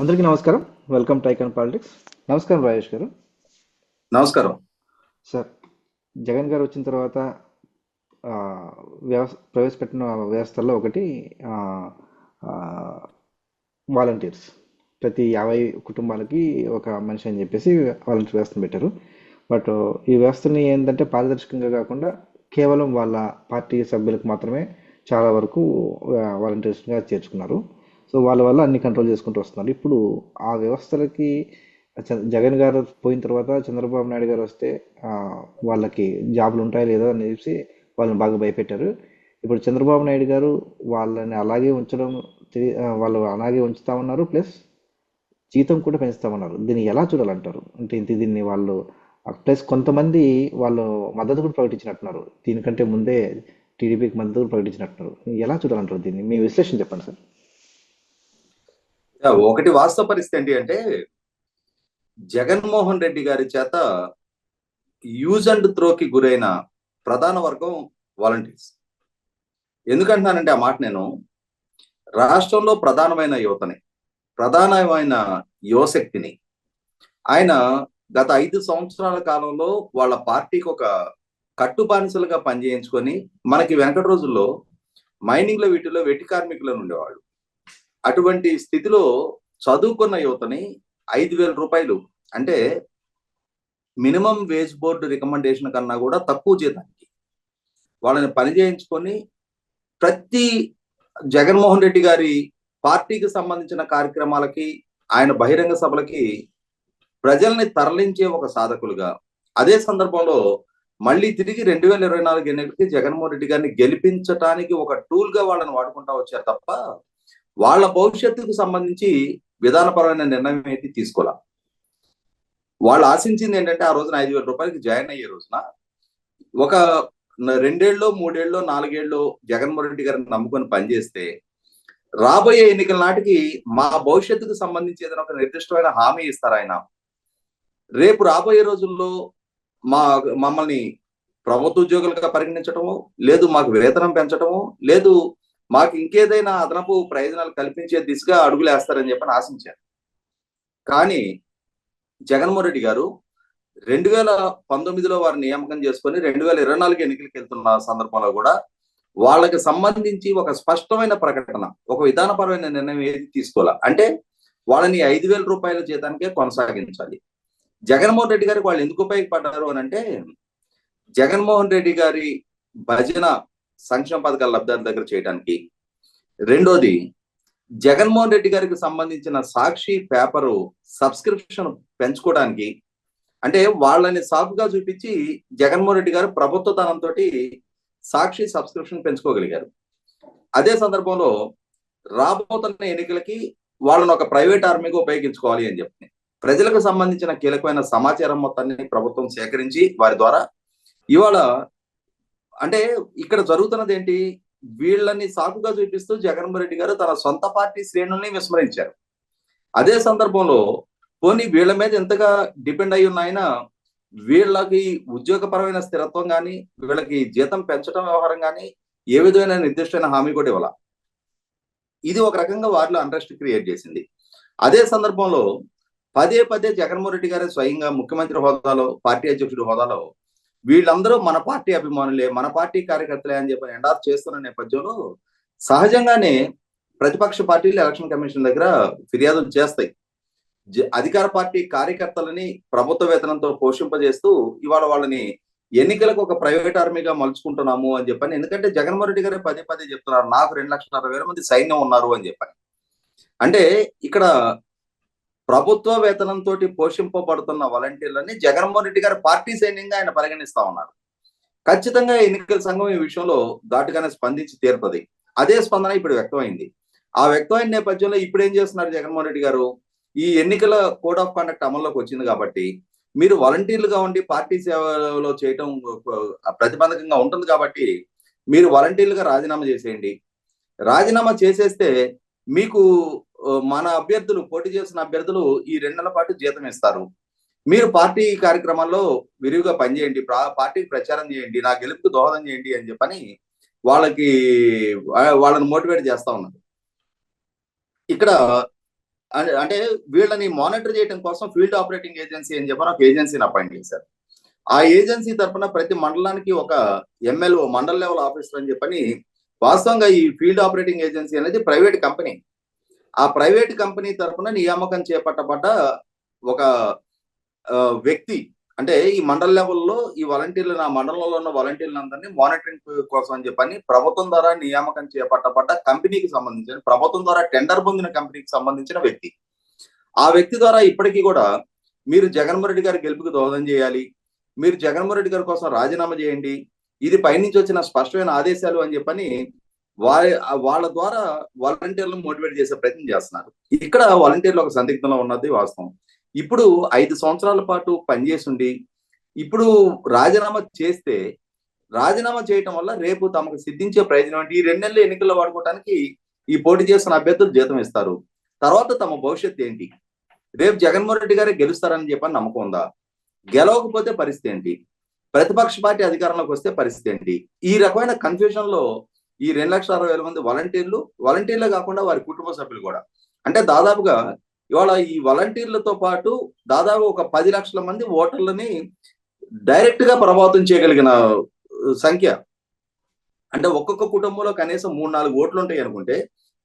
అందరికీ నమస్కారం. Welcome to icon politics. నమస్కారం రాజేష్ గారు. నమస్కారం. సార్, జగన్ గారు వచ్చిన తర్వాత ఆ, ప్రవేశపెట్టిన వ్యవస్థల్లో ఒకటి వాలంటీర్స్. ప్రతి 50 కుటుంబాలకి ఒక మనిషి అని చెప్పేసి వాలంటీర్ వ్యవస్థను పెట్టారు. బట్ ఈ వ్యవస్థని ఏంటంటే పారదర్శకంగా కాకుండా కేవలం వాళ్ళ పార్టీ సభ్యులకు మాత్రమే చాలా వరకు వాలంటీర్స్గా చేర్చుకున్నారు. సో వాళ్ళ వల్ల అన్ని కంట్రోల్ చేసుకుంటూ వస్తున్నారు. ఇప్పుడు ఆ వ్యవస్థలకి జగన్ గారు పోయిన తర్వాత చంద్రబాబు నాయుడు గారు వస్తే ఆ, వాళ్ళకి జాబులు ఉంటాయో లేదో అని చెప్పి వాళ్ళని బాగా భయపెట్టారు. ఇప్పుడు చంద్రబాబు నాయుడు గారు వాళ్ళని అలాగే ఉంచడం, వాళ్ళు అలాగే ఉంచుతామన్నారు. ప్లస్ జీతం కూడా పెంచుతామన్నారు. దీన్ని ఎలా చూడాలంటారు? అంటే దీన్ని వాళ్ళు ప్లస్ కొంతమంది వాళ్ళు మద్దతు కూడా ప్రకటించినట్టున్నారు. దీనికంటే ముందే టీడీపీకి మద్దతు కూడా ప్రకటించినట్టున్నారు. ఎలా చూడాలంటారు దీన్ని? మీ విశ్లేషణ చెప్పండి సార్. ఒకటి వాస్తవ పరిస్థితి ఏంటి అంటే జగన్మోహన్ రెడ్డి గారి చేత యూజ్ అండ్ త్రోకి గురైన ప్రధాన వర్గం వాలంటీర్స్. ఎందుకంటున్నానంటే ఆ మాట నేను రాష్ట్రంలో ప్రధానమైన యువశక్తిని ఆయన గత 5 సంవత్సరాల కాలంలో వాళ్ళ పార్టీకి ఒక కట్టుబానిసలుగా పనిచేయించుకొని మనకి వెనకటి రోజుల్లో మైనింగ్ లో వీటిలో వెట్టి కార్మికులను ఉండేవాళ్ళు. అటువంటి స్థితిలో చదువుకున్న యువతని 5,000 రూపాయలు అంటే మినిమం వేజ్ బోర్డు రికమెండేషన్ కన్నా కూడా తక్కువ జీతానికి వాళ్ళని పని చేయించుకొని ప్రతి జగన్మోహన్ రెడ్డి గారి పార్టీకి సంబంధించిన కార్యక్రమాలకి ఆయన బహిరంగ సభలకి ప్రజల్ని తరలించే ఒక సాధకులుగా, అదే సందర్భంలో మళ్ళీ తిరిగి 2024 ఎన్నికలకి జగన్మోహన్ రెడ్డి గారిని గెలిపించడానికి ఒక టూల్ గా వాళ్ళని వాడుకుంటా వచ్చారు తప్ప వాళ్ళ భవిష్యత్తుకు సంబంధించి విధానపరమైన నిర్ణయం అయితే తీసుకోవాలి. వాళ్ళు ఆశించింది ఏంటంటే ఆ రోజున 5,000 రూపాయలకి జాయిన్ అయ్యే రోజున ఒక 2 ఏళ్ళలో 3 ఏళ్ళలో 4 ఏళ్ళలో జగన్మోహన్ రెడ్డి గారిని నమ్ముకొని పనిచేస్తే రాబోయే ఎన్నికల నాటికి మా భవిష్యత్తుకు సంబంధించి ఏదైనా ఒక నిర్దిష్టమైన హామీ ఇస్తారు ఆయన. రేపు రాబోయే రోజుల్లో మమ్మల్ని ప్రభుత్వ ఉద్యోగులుగా పరిగణించటము, లేదు మాకు వేతనం పెంచటము, లేదు మాకు ఇంకేదైనా అదనపు ప్రయోజనాలు కల్పించే దిశగా అడుగులేస్తారని చెప్పని ఆశించారు. కానీ జగన్మోహన్ రెడ్డి గారు 2019లో వారిని నియామకం చేసుకొని 2024 ఎన్నికలకు వెళ్తున్న సందర్భంలో కూడా వాళ్ళకి సంబంధించి ఒక స్పష్టమైన ప్రకటన, ఒక విధానపరమైన నిర్ణయం ఏది తీసుకోవాలా అంటే వాళ్ళని 5,000 రూపాయల జీతానికే కొనసాగించాలి. జగన్మోహన్ రెడ్డి గారికి వాళ్ళు ఎందుకు ఉపయోగపడ్డారు అని అంటే జగన్మోహన్ రెడ్డి గారి భజన సంక్షేమ పథకాల లబ్ధాల దగ్గర చేయడానికి, రెండోది జగన్మోహన్ రెడ్డి గారికి సంబంధించిన సాక్షి పేపరు సబ్స్క్రిప్షన్ పెంచుకోవడానికి, అంటే వాళ్ళని సాకుగా చూపించి జగన్మోహన్ రెడ్డి గారు ప్రభుత్వ ధనంతో సాక్షి సబ్స్క్రిప్షన్ పెంచుకోగలిగారు. అదే సందర్భంలో రాబోతున్న ఎన్నికలకి వాళ్ళని ఒక ప్రైవేట్ ఆర్మీగా ఉపయోగించుకోవాలి అని చెప్పి ప్రజలకు సంబంధించిన కీలకమైన సమాచారం మొత్తాన్ని ప్రభుత్వం సేకరించి వారి ద్వారా ఇవాళ అంటే ఇక్కడ జరుగుతున్నది ఏంటి, వీళ్ళని సాకుగా చూపిస్తూ జగన్మోహన్ రెడ్డి గారు తన సొంత పార్టీ శ్రేణుల్ని విస్మరించారు. అదే సందర్భంలో పోనీ వీళ్ళ మీద ఎంతగా డిపెండ్ అయి ఉన్న ఆయన వీళ్ళకి ఉద్యోగపరమైన స్థిరత్వం కానీ వీళ్ళకి జీతం పెంచడం వ్యవహారం కానీ ఏ విధమైన నిర్దిష్టమైన హామీ కూడా ఇవ్వాల. ఇది ఒక రకంగా వారిలో అంట్రెస్ట్ క్రియేట్ చేసింది. అదే సందర్భంలో పదే పదే జగన్మోహన్ రెడ్డి గారు స్వయంగా ముఖ్యమంత్రి హోదాలో, పార్టీ అధ్యక్షుడి హోదాలో వీళ్ళందరూ మన పార్టీ అభిమానులే, మన పార్టీ కార్యకర్తలే అని చెప్పి ఎండార్ చేస్తున్న నేపథ్యంలో సహజంగానే ప్రతిపక్ష పార్టీలు ఎలక్షన్ కమిషన్ దగ్గర ఫిర్యాదులు చేస్తాయి. అధికార పార్టీ కార్యకర్తలని ప్రభుత్వ వేతనంతో పోషింపజేస్తూ ఇవాళ వాళ్ళని ఎన్నికలకు ఒక ప్రైవేట్ ఆర్మీగా మలుచుకుంటున్నాము అని చెప్పని. ఎందుకంటే జగన్మోహన్ రెడ్డి గారు పదే పదే చెప్తున్నారు నాకు 2,60,000 మంది సైన్యం ఉన్నారు అని చెప్పని. అంటే ఇక్కడ ప్రభుత్వ వేతనంతో పోషింపబడుతున్న వాలంటీర్లని జగన్మోహన్ రెడ్డి గారు పార్టీ సైన్యంగా ఆయన పరిగణిస్తా ఉన్నారు. ఖచ్చితంగా ఎన్నికల సంఘం ఈ విషయంలో ఘాటుగానే స్పందించి తీరుతుంది. అదే స్పందన ఇప్పుడు వ్యక్తమైంది. ఆ వ్యక్తమైన నేపథ్యంలో ఇప్పుడు ఏం చేస్తున్నారు జగన్మోహన్ రెడ్డి గారు, ఈ ఎన్నికల కోడ్ ఆఫ్ కండక్ట్ అమల్లోకి వచ్చింది కాబట్టి మీరు వాలంటీర్లుగా ఉండి పార్టీ సేవలో చేయటం ప్రతిబంధకంగా ఉంటుంది కాబట్టి మీరు వాలంటీర్లుగా రాజీనామా చేసేయండి. రాజీనామా చేసేస్తే మీకు మన అభ్యర్థులు పోటీ చేసిన అభ్యర్థులు ఈ 2 నెలల పాటు జీతం ఇస్తారు. మీరు పార్టీ కార్యక్రమాల్లో విరివిగా పనిచేయండి, పార్టీకి ప్రచారం చేయండి, నా గెలుపుకు దోహదం చేయండి అని చెప్పని వాళ్ళని మోటివేట్ చేస్తా ఉన్నారు. ఇక్కడ అంటే వీళ్ళని మానిటర్ చేయడం కోసం ఫీల్డ్ ఆపరేటింగ్ ఏజెన్సీ అని చెప్పని ఒక ఏజెన్సీని అపాయింట్ చేశారు. ఆ ఏజెన్సీ తరఫున ప్రతి మండలానికి ఒక MLO, మండల్ లెవెల్ ఆఫీసర్ అని చెప్పని, వాస్తవంగా ఈ ఫీల్డ్ ఆపరేటింగ్ ఏజెన్సీ అనేది ప్రైవేట్ కంపెనీ. ఆ ప్రైవేట్ కంపెనీ తరఫున నియామకం చేపట్టబడ్డ ఒక వ్యక్తి, అంటే ఈ మండల లెవెల్లో ఈ వాలంటీర్లు, నా మండలంలో ఉన్న వాలంటీర్లు అందరినీ మానిటరింగ్ కోసం అని చెప్పని ప్రభుత్వం ద్వారా నియామకం చేపట్టబడ్డ కంపెనీకి సంబంధించిన, ప్రభుత్వం ద్వారా టెండర్ పొందిన కంపెనీకి సంబంధించిన వ్యక్తి. ఆ వ్యక్తి ద్వారా ఇప్పటికీ కూడా మీరు జగన్మోహన్ రెడ్డి గారి గెలుపుకి దోహదం చేయాలి, మీరు జగన్మోహన్ రెడ్డి గారి కోసం రాజీనామా చేయండి, ఇది పైనుంచి వచ్చిన స్పష్టమైన ఆదేశాలు అని చెప్పని వాళ్ళ ద్వారా వాలంటీర్లను మోటివేట్ చేసే ప్రయత్నం చేస్తున్నారు. ఇక్కడ వాలంటీర్లు ఒక సందిగ్ధంలో ఉన్నది వాస్తవం. ఇప్పుడు 5 సంవత్సరాల పాటు పనిచేసి ఉండి ఇప్పుడు రాజీనామా చేస్తే, రాజీనామా చేయటం వల్ల రేపు తమకు సిద్ధించే ప్రయోజనం ఏంటి? ఈ 2 నెలలు ఎన్నికల్లో వాడుకోవడానికి ఈ పోటీ చేస్తున్న అభ్యర్థులు జీతం ఇస్తారు, తర్వాత తమ భవిష్యత్తు ఏంటి? రేపు జగన్మోహన్ రెడ్డి గారే గెలుస్తారని చెప్పని నమ్మకం ఉందా? గెలవకపోతే పరిస్థితి ఏంటి? ప్రతిపక్ష పార్టీ అధికారంలోకి వస్తే పరిస్థితి ఏంటి? ఈ రకమైన కన్ఫ్యూజన్ లో ఈ 2,60,000 మంది వాలంటీర్లే కాకుండా వారి కుటుంబ సభ్యులు కూడా, అంటే దాదాపుగా ఇవాళ ఈ వాలంటీర్లతో పాటు దాదాపు ఒక 10 లక్షల మంది ఓటర్లని డైరెక్ట్ గా ప్రభావితం చేయగలిగిన సంఖ్య. అంటే ఒక్కొక్క కుటుంబంలో కనీసం 3-4 ఓట్లు ఉంటాయి అనుకుంటే,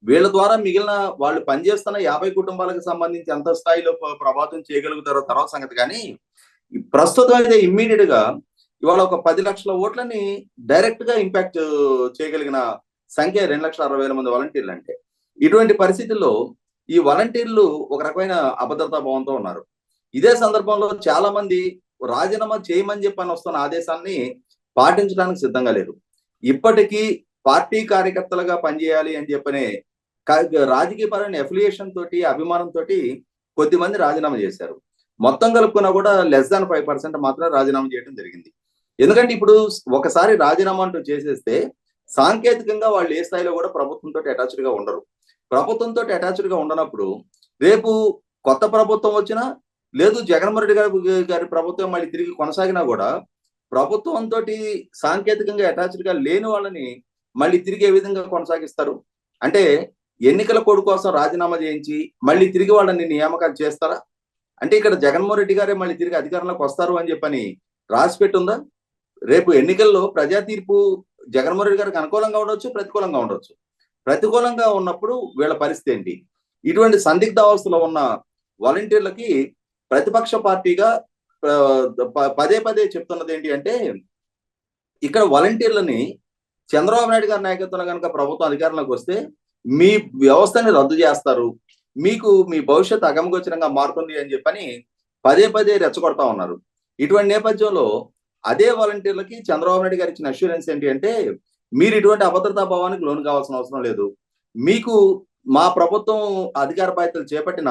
వీళ్ళ ద్వారా మిగిలిన వాళ్ళు పనిచేస్తున్న 50 కుటుంబాలకు సంబంధించి ఎంత స్థాయిలో ప్రభావితం చేయగలుగుతారో తర్వాత సంగతి. కానీ ప్రస్తుతం అయితే ఇమ్మీడియట్ గా ఇవాళ ఒక 10 లక్షల ఓట్లని డైరెక్ట్ గా ఇంపాక్ట్ చేయగలిగిన సంఖ్య 2,60,000 మంది వాలంటీర్లు. అంటే ఇటువంటి పరిస్థితుల్లో ఈ వాలంటీర్లు ఒక రకమైన అభద్రతా భావంతో ఉన్నారు. ఇదే సందర్భంలో చాలా మంది రాజీనామా చేయమని చెప్పని వస్తున్న ఆదేశాన్ని పాటించడానికి సిద్ధంగా లేరు. ఇప్పటికీ పార్టీ కార్యకర్తలుగా పనిచేయాలి అని చెప్పనే రాజకీయపరమైన ఎఫిలియేషన్ తోటి, అభిమానంతో కొద్దిమంది రాజీనామా చేశారు. మొత్తం కలుపుకున్నా కూడా <5% మాత్రమే రాజీనామా చేయడం జరిగింది. ఎందుకంటే ఇప్పుడు ఒకసారి రాజీనామా అంటూ చేసేస్తే సాంకేతికంగా వాళ్ళు ఏ స్థాయిలో కూడా ప్రభుత్వంతో అటాచ్డ్ గా ఉండరు. ప్రభుత్వంతో అటాచ్డ్ గా ఉండనప్పుడు రేపు కొత్త ప్రభుత్వం వచ్చినా, లేదు జగన్మోహన్ రెడ్డి గారి ప్రభుత్వం మళ్ళీ తిరిగి కొనసాగినా కూడా ప్రభుత్వంతో సాంకేతికంగా అటాచ్డ్ గా లేని వాళ్ళని మళ్ళీ తిరిగి ఏ విధంగా కొనసాగిస్తారు? అంటే ఎన్నికల కోడ్ కోసం రాజీనామా చేయించి మళ్ళీ తిరిగి వాళ్ళని నియామకాలు చేస్తారా? అంటే ఇక్కడ జగన్మోహన్ రెడ్డి గారే మళ్ళీ తిరిగి అధికారంలోకి వస్తారు అని చెప్పని రాసి పెట్టుందా? రేపు ఎన్నికల్లో ప్రజా తీర్పు జగన్మోహన్ రెడ్డి గారికి అనుకూలంగా ఉండొచ్చు, ప్రతికూలంగా ఉండొచ్చు. ప్రతికూలంగా ఉన్నప్పుడు వీళ్ళ పరిస్థితి ఏంటి? ఇటువంటి సందిగ్ధ అవస్థలో ఉన్న వాలంటీర్లకి ప్రతిపక్ష పార్టీగా పదే పదే చెప్తున్నది ఏంటి అంటే, ఇక్కడ వాలంటీర్లని చంద్రబాబు నాయుడు గారి నాయకత్వంలో కనుక ప్రభుత్వం అధికారంలోకి వస్తే మీ వ్యవస్థని రద్దు చేస్తారు, మీకు మీ భవిష్యత్తు అగమగోచరంగా మారుతుంది అని చెప్పని పదే పదే రెచ్చగొడతా ఉన్నారు. ఇటువంటి నేపథ్యంలో అదే వాలంటీర్లకి చంద్రబాబు నాయుడు గారు ఇచ్చిన అష్యూరెన్స్ ఏంటి అంటే, మీరు ఇటువంటి అభద్రతా భావానికి లోను కావాల్సిన అవసరం లేదు, మీకు మా ప్రభుత్వం అధికార బాధ్యతలు చేపట్టిన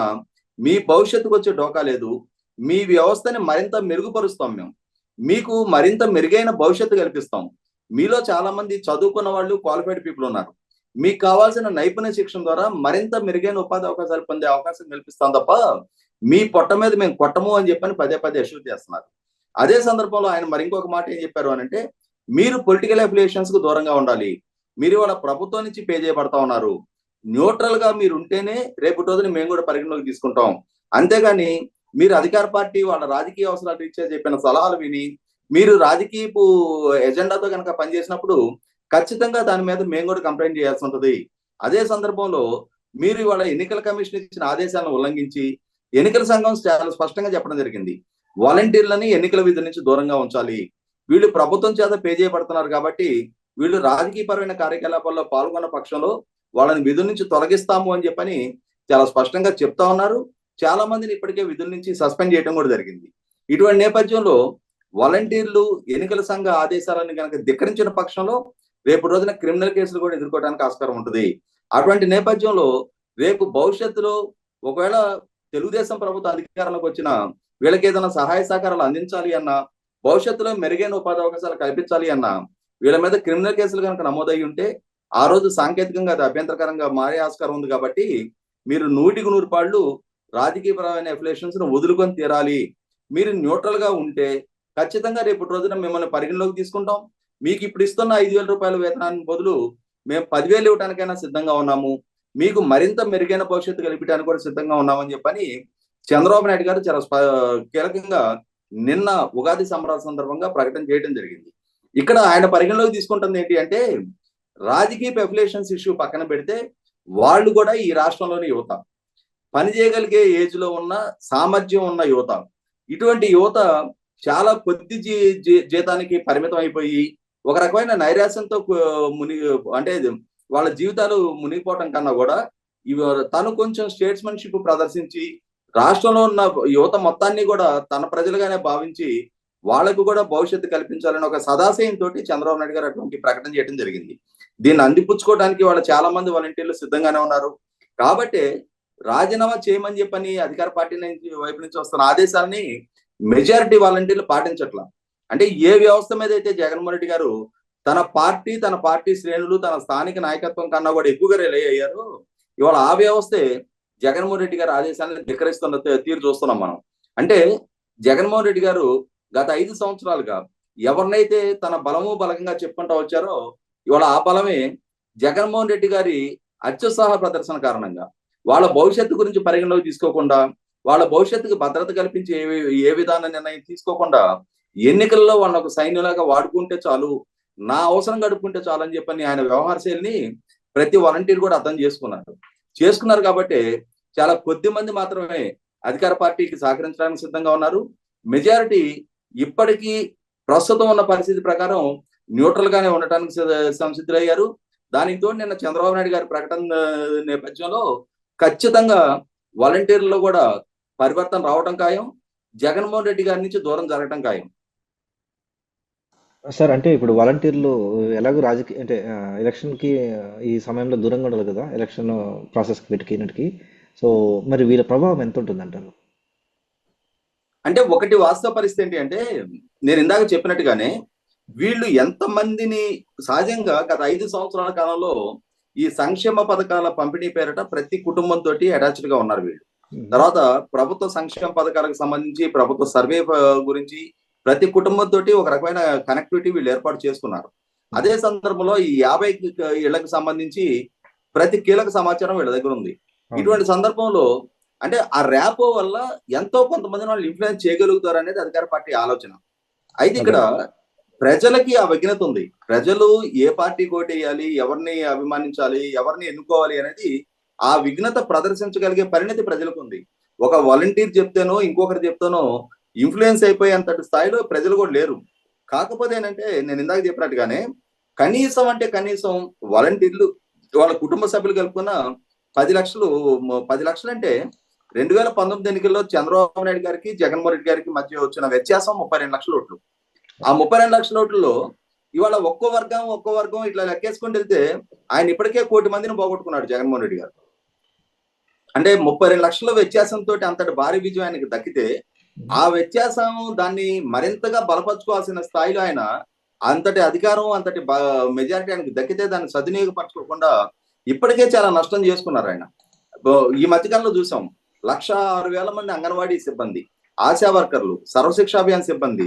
మీ భవిష్యత్తుకు వచ్చే డోకా లేదు, మీ వ్యవస్థని మరింత మెరుగుపరుస్తాం, మేము మీకు మరింత మెరుగైన భవిష్యత్తు కల్పిస్తాం. మీలో చాలా మంది చదువుకున్న వాళ్ళు, క్వాలిఫైడ్ పీపుల్ ఉన్నారు, మీకు కావాల్సిన నైపుణ్య శిక్షణ ద్వారా మరింత మెరుగైన ఉపాధి అవకాశాలు పొందే అవకాశం కల్పిస్తాం తప్ప మీ పొట్ట మీద మేము కొట్టము అని చెప్పని పదే పదే అష్యూర్ చేస్తున్నారు. అదే సందర్భంలో ఆయన మరి ఇంకొక మాట ఏం చెప్పారు అనంటే, మీరు పొలిటికల్ అఫిలియేషన్స్ కు దూరంగా ఉండాలి, మీరు వాళ్ళ ప్రభుత్వం నుంచి పే చేయబడతా ఉన్నారు, న్యూట్రల్ గా మీరు ఉంటేనే రేపు రోజున మేము కూడా పరిగణలోకి తీసుకుంటాం, అంతేగాని మీరు అధికార పార్టీ వాళ్ళ రాజకీయ అవసరాలు రీత్యా చెప్పిన సలహాలు విని మీరు రాజకీయపు ఎజెండాతో కనుక పనిచేసినప్పుడు ఖచ్చితంగా దాని మీద మేము కూడా కంప్లైంట్ చేయాల్సి ఉంటుంది. అదే సందర్భంలో మీరు ఇవాళ ఎన్నికల కమిషన్ ఇచ్చిన ఆదేశాలను ఉల్లంఘించి, ఎన్నికల సంఘం చాలా స్పష్టంగా చెప్పడం జరిగింది, వాలంటీర్లని ఎన్నికల విధుల నుంచి దూరంగా ఉంచాలి, వీళ్ళు ప్రభుత్వం చేత పే చేయబడుతున్నారు కాబట్టి వీళ్ళు రాజకీయపరమైన కార్యకలాపాల్లో పాల్గొన్న పక్షంలో వాళ్ళని విధుల నుంచి తొలగిస్తాము అని చెప్పని చాలా స్పష్టంగా చెప్తా ఉన్నారు. చాలా మందిని ఇప్పటికే విధుల నుంచి సస్పెండ్ చేయడం కూడా జరిగింది. ఇటువంటి నేపథ్యంలో వాలంటీర్లు ఎన్నికల సంఘ ఆదేశాలను కనుక ధిక్కరించిన పక్షంలో రేపు రోజున క్రిమినల్ కేసులు కూడా ఎదుర్కోవడానికి ఆస్కారం ఉంటుంది. అటువంటి నేపథ్యంలో రేపు భవిష్యత్తులో ఒకవేళ తెలుగుదేశం ప్రభుత్వం అధికారంలోకి వచ్చిన వీళ్ళకి ఏదైనా సహాయ సహకారాలు అందించాలి అన్నా, భవిష్యత్తులో మెరుగైన ఉపాధి అవకాశాలు కల్పించాలి అన్నా, వీళ్ళ మీద క్రిమినల్ కేసులు కనుక నమోదయ్యి ఉంటే ఆ రోజు సాంకేతికంగా అది అభ్యంతరకరంగా మారే ఆస్కారం ఉంది. కాబట్టి మీరు 100% రాజకీయపరమైన అఫిలియేషన్స్ ను వదులుకొని తీరాలి, మీరు న్యూట్రల్ గా ఉంటే ఖచ్చితంగా రేపు రోజున మిమ్మల్ని పరిగణలోకి తీసుకుంటాం, మీకు ఇప్పుడు ఇస్తున్న 5,000 రూపాయల వేతనానికి బదులు మేము 10,000 ఇవ్వడానికైనా సిద్ధంగా ఉన్నాము, మీకు మరింత మెరుగైన భవిష్యత్తు కల్పించడానికి కూడా సిద్ధంగా ఉన్నామని చెప్పని చంద్రబాబు నాయుడు గారు చాలా కీలకంగా నిన్న ఉగాది సంబరాల సందర్భంగా ప్రకటన చేయడం జరిగింది. ఇక్కడ ఆయన పరిగణలోకి తీసుకుంటుంది ఏంటి అంటే, రాజకీయ పెఫిలేషన్స్ ఇష్యూ పక్కన పెడితే వాళ్ళు కూడా ఈ రాష్ట్రంలోని యువత, పని చేయగలిగే ఏజ్ లో ఉన్న సామర్థ్యం ఉన్న యువత, ఇటువంటి యువత చాలా కొద్ది జీతానికి పరిమితం అయిపోయి ఒక రకమైన నైరాశ్యంతో అంటే వాళ్ళ జీవితాలు మునిగిపోవటం కన్నా కూడా తను కొంచెం స్టేట్స్మెన్షిప్ ప్రదర్శించి రాష్ట్రంలో ఉన్న యువత మొత్తాన్ని కూడా తన ప్రజలుగానే భావించి వాళ్లకు కూడా భవిష్యత్తు కల్పించాలని ఒక సదాశయంతో చంద్రబాబు నాయుడు గారు అటువంటి ప్రకటన చేయడం జరిగింది. దీన్ని అందిపుచ్చుకోవడానికి వాళ్ళు చాలా మంది వాలంటీర్లు సిద్ధంగానే ఉన్నారు. కాబట్టి రాజీనామా చేయమని చెప్పని అధికార పార్టీ వైపు నుంచి వస్తున్న ఆదేశాలని మెజారిటీ వాలంటీర్లు పాటించట్లా. అంటే ఏ వ్యవస్థ మీద అయితే జగన్మోహన్ రెడ్డి గారు తన పార్టీ శ్రేణులు, తన స్థానిక నాయకత్వం కన్నా కూడా ఎక్కువగా రిలే అయ్యారు, ఇవాళ ఆ వ్యవస్థే జగన్మోహన్ రెడ్డి గారి ఆదేశాలను ధిక్కరిస్తున్న తీరు చూస్తున్నాం మనం. అంటే జగన్మోహన్ రెడ్డి గారు గత 5 సంవత్సరాలుగా ఎవరినైతే తన బలము బలంగా చెప్పుకుంటూ వచ్చారో ఇవాళ ఆ బలమే జగన్మోహన్ రెడ్డి గారి అత్యుత్సాహ ప్రదర్శన కారణంగా వాళ్ళ భవిష్యత్తు గురించి పరిగణలోకి తీసుకోకుండా, వాళ్ళ భవిష్యత్తుకు భద్రత కల్పించి ఏ విధాన నిర్ణయం తీసుకోకుండా ఎన్నికల్లో వాళ్ళ ఒక సైన్యులాగా వాడుకుంటే చాలు, నా అవసరం గడుపుకుంటే చాలు అని చెప్పని ఆయన వ్యవహార శైలిని ప్రతి వాలంటీర్ కూడా అర్థం చేసుకున్నారు. కాబట్టి చాలా కొద్ది మంది మాత్రమే అధికార పార్టీకి సహకరించడానికి సిద్ధంగా ఉన్నారు. మెజారిటీ ఇప్పటికీ ప్రస్తుతం ఉన్న పరిస్థితి ప్రకారం న్యూట్రల్ గానే ఉండటానికి సంసిద్ధులయ్యారు. దానికి తోడు నిన్న చంద్రబాబు నాయుడు గారి ప్రకటన నేపథ్యంలో ఖచ్చితంగా వాలంటీర్లలో కూడా పరివర్తన రావడం ఖాయం, జగన్మోహన్ రెడ్డి గారి నుంచి దూరం జరగడం ఖాయం. సార్ అంటే ఇప్పుడు వాలంటీర్లు ఎలాగో రాజకీయ అంటే ఎలక్షన్కి ఈ సమయంలో దూరంగా ఉండాలి కదా, ఎలక్షన్ ప్రాసెస్కి వీటికి. సో మరి వీళ్ళ ప్రభావం ఎంత ఉంటుంది అంటారు? అంటే ఒకటి వాస్తవ పరిస్థితి ఏంటి అంటే, నేను ఇందాక చెప్పినట్టుగానే వీళ్ళు ఎంతమందిని సహజంగా గత 5 సంవత్సరాల కాలంలో ఈ సంక్షేమ పథకాల పంపిణీ పేరిట ప్రతి కుటుంబంతో అటాచ్డ్ గా ఉన్నారు వీళ్ళు. తర్వాత ప్రభుత్వ సంక్షేమ పథకాలకు సంబంధించి ప్రభుత్వ సర్వే గురించి ప్రతి కుటుంబంతో ఒక రకమైన కనెక్టివిటీ వీళ్ళు ఏర్పాటు చేసుకున్నారు. అదే సందర్భంలో ఈ 50 ఇళ్లకు సంబంధించి ప్రతి కీలక సమాచారం వీళ్ళ దగ్గర ఉంది. ఇటువంటి సందర్భంలో అంటే ఆ ర్యాపో వల్ల ఎంతో కొంతమందిని వాళ్ళు ఇన్ఫ్లుయెన్స్ చేయగలుగుతారు అనేది అధికార పార్టీ ఆలోచన. అయితే ఇక్కడ ప్రజలకి ఆ విజ్ఞత ఉంది. ప్రజలు ఏ పార్టీ కోటేయాలి, ఎవరిని అభిమానించాలి, ఎవరిని ఎన్నుకోవాలి అనేది ఆ విఘ్నత ప్రదర్శించగలిగే పరిణతి ప్రజలకు ఉంది. ఒక వాలంటీర్ చెప్తేనో ఇంకొకరు చెప్తేనో ఇన్ఫ్లుయెన్స్ అయిపోయేంతటి స్థాయిలో ప్రజలు కూడా లేరు. కాకపోతే ఏంటంటే నేను ఇందాక చెప్పినట్టుగానే కనీసం వాలంటీర్లు వాళ్ళ కుటుంబ సభ్యులు కలుపుకున్న 10 లక్షలు అంటే 2019 ఎన్నికల్లో చంద్రబాబు నాయుడు గారికి జగన్మోహన్ రెడ్డి గారికి మధ్య వచ్చిన వ్యత్యాసం 32 లక్షల ఓట్లు. ఆ 32 లక్షల ఓట్లలో ఇవాళ ఒక్కో వర్గం ఇట్లా లెక్కేసుకొని వెళ్తే ఆయన ఇప్పటికే 1 కోటి మందిని పోగొట్టుకున్నాడు జగన్మోహన్ రెడ్డి గారు. అంటే 32 లక్షల వ్యత్యాసంతో అంతటి భారీ విజయం ఆయనకి దక్కితే ఆ వ్యత్యాసం దాన్ని మరింతగా బలపరుచుకోవాల్సిన స్థాయిలో ఆయన అంతటి అధికారం, అంతటి మెజారిటీ ఆయనకు దక్కితే దాన్ని సద్వినియోగపరచుకోకుండా ఇప్పటికే చాలా నష్టం చేసుకున్నారు ఆయన. ఈ మధ్యకాలంలో చూసాం 1,06,000 మంది అంగన్వాడీ సిబ్బంది, ఆశా వర్కర్లు, సర్వశిక్ష అభియాన్ సిబ్బంది,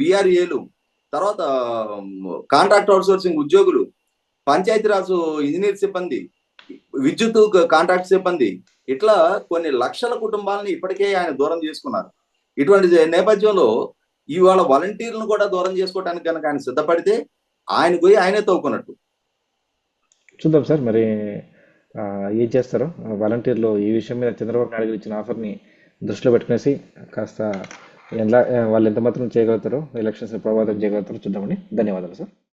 విఆర్ఏలు, తర్వాత కాంట్రాక్ట్ అవుట్సోర్సింగ్ ఉద్యోగులు, పంచాయతీరాజ్ ఇంజనీర్ సిబ్బంది, విద్యుత్ కాంట్రాక్ట్ సిబ్బంది, ఇట్లా కొన్ని లక్షల కుటుంబాలని ఇప్పటికే ఆయన దూరం చేసుకున్నారు. ఇటువంటి నేపథ్యంలో ఇవాళ వాలంటీర్లను కూడా దూరం చేసుకోవడానికి కనుక ఆయన సిద్ధపడితే ఆయన పోయి ఆయనే తవ్వుకున్నట్టు. చూద్దాం సార్ మరి ఏం చేస్తారో వాలంటీర్లు ఈ విషయం మీద చంద్రబాబు నాయుడు ఇచ్చిన ఆఫర్ని దృష్టిలో పెట్టుకునేసి కాస్త ఎలా వాళ్ళు ఎంత మాత్రం చేయగలుగుతారో ఎలక్షన్స్ ప్రభావితం చేయగలుగుతారో చూద్దామని. ధన్యవాదాలు సార్.